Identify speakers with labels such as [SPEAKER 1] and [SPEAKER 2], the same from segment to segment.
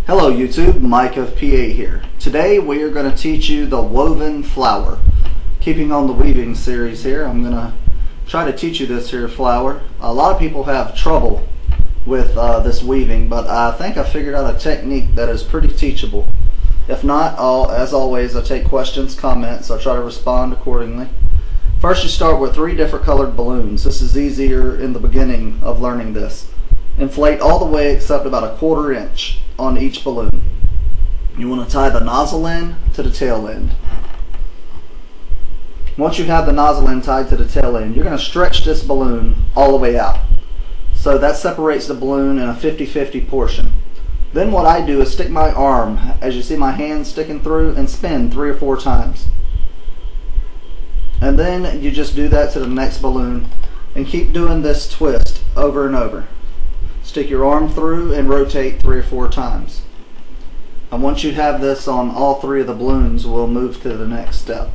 [SPEAKER 1] Hello YouTube, Mike of PA here. Today we are going to teach you the woven flower. Keeping on the weaving series here, I'm going to try to teach you this here flower. A lot of people have trouble with this weaving, but I think I figured out a technique that is pretty teachable. If not, as always, I take questions, comments, I try to respond accordingly. First you start with 3 different colored balloons. This is easier in the beginning of learning this. Inflate all the way except about a 1/4 inch on each balloon. You want to tie the nozzle end to the tail end. Once you have the nozzle end tied to the tail end, you're going to stretch this balloon all the way out. So that separates the balloon in a 50-50 portion. Then what I do is stick my arm, as you see my hand sticking through, and spin 3 or 4 times. And then you just do that to the next balloon and keep doing this twist over and over. Stick your arm through and rotate 3 or 4 times. And once you have this on all 3 of the balloons, we'll move to the next step.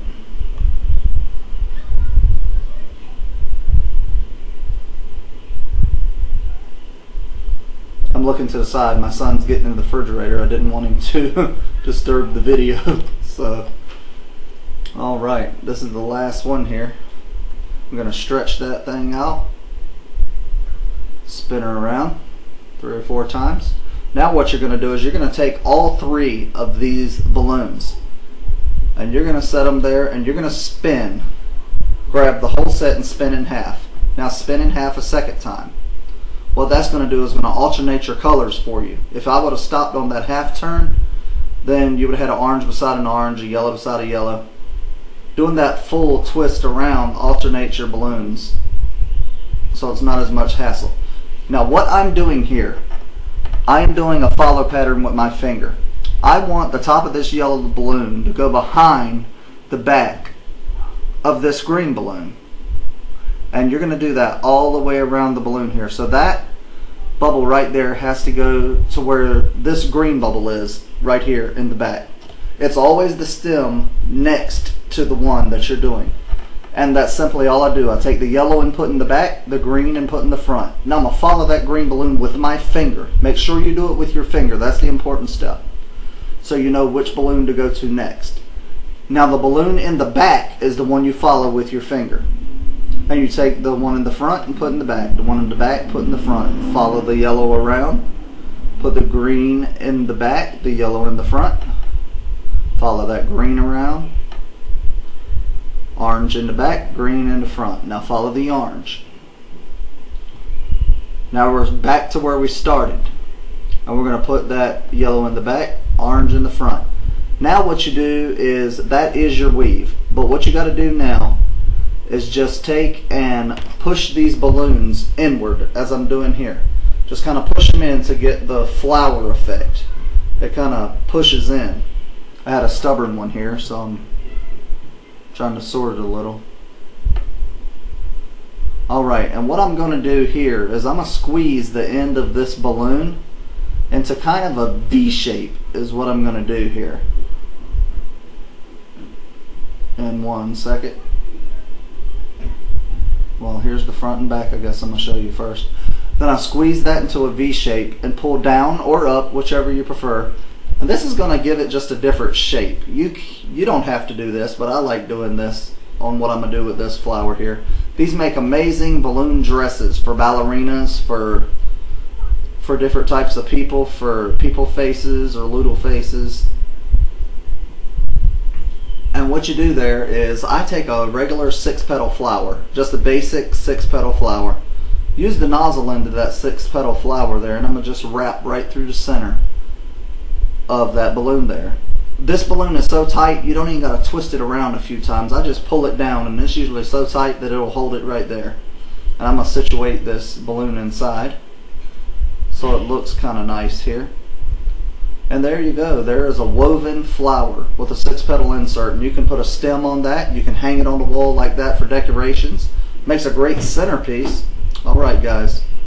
[SPEAKER 1] I'm looking to the side. My son's getting in the refrigerator. I didn't want him to disturb the video. So, alright, this is the last one here. I'm going to stretch that thing out. Spin her around 3 or 4 times. Now what you're going to do is you're going to take all 3 of these balloons and you're going to set them there and you're going to spin. Grab the whole set and spin in half. Now spin in half a second time. What that's going to do is going to alternate your colors for you. If I would have stopped on that half turn, then you would have had an orange beside an orange, a yellow beside a yellow. Doing that full twist around alternates your balloons, so it's not as much hassle. Now what I'm doing here, I am doing a follow pattern with my finger. I want the top of this yellow balloon to go behind the back of this green balloon. And you're going to do that all the way around the balloon here. So that bubble right there has to go to where this green bubble is, right here in the back. It's always the stem next to the one that you're doing. And that's simply all I do. I take the yellow and put in the back, the green and put in the front. Now I'm going to follow that green balloon with my finger. Make sure you do it with your finger. That's the important step. So you know which balloon to go to next. Now the balloon in the back is the one you follow with your finger. And you take the one in the front and put in the back. The one in the back, put in the front. Follow the yellow around. Put the green in the back, the yellow in the front. Follow that green around. Orange in the back, green in the front. Now follow the orange. Now we're back to where we started. And we're going to put that yellow in the back, orange in the front. Now what you do is, that is your weave. But what you got to do now is just take and push these balloons inward, as I'm doing here. Just kind of push them in to get the flower effect. It kind of pushes in. I had a stubborn one here, so I'm trying to sort it a little. Alright, and what I'm going to do here is I'm going to squeeze the end of this balloon into kind of a V shape is what I'm going to do here. In 1 second. Well, here's the front and back. I guess I'm going to show you first. Then I squeeze that into a V shape and pull down or up, whichever you prefer. And this is going to give it just a different shape. You don't have to do this, but I like doing this on what I'm going to do with this flower here. These make amazing balloon dresses for ballerinas, for different types of people, for people faces or little faces. And what you do there is, I take a regular 6-petal flower, just a basic 6-petal flower. Use the nozzle end of that 6-petal flower there, and I'm going to just wrap right through the center of that balloon there. This balloon is so tight you don't even got to twist it around a few times. I just pull it down, and it's usually so tight that it'll hold it right there. And I'm going to situate this balloon inside so it looks kind of nice here. And there you go. There is a woven flower with a 6-petal insert, and you can put a stem on that. You can hang it on the wall like that for decorations. Makes a great centerpiece. Alright guys.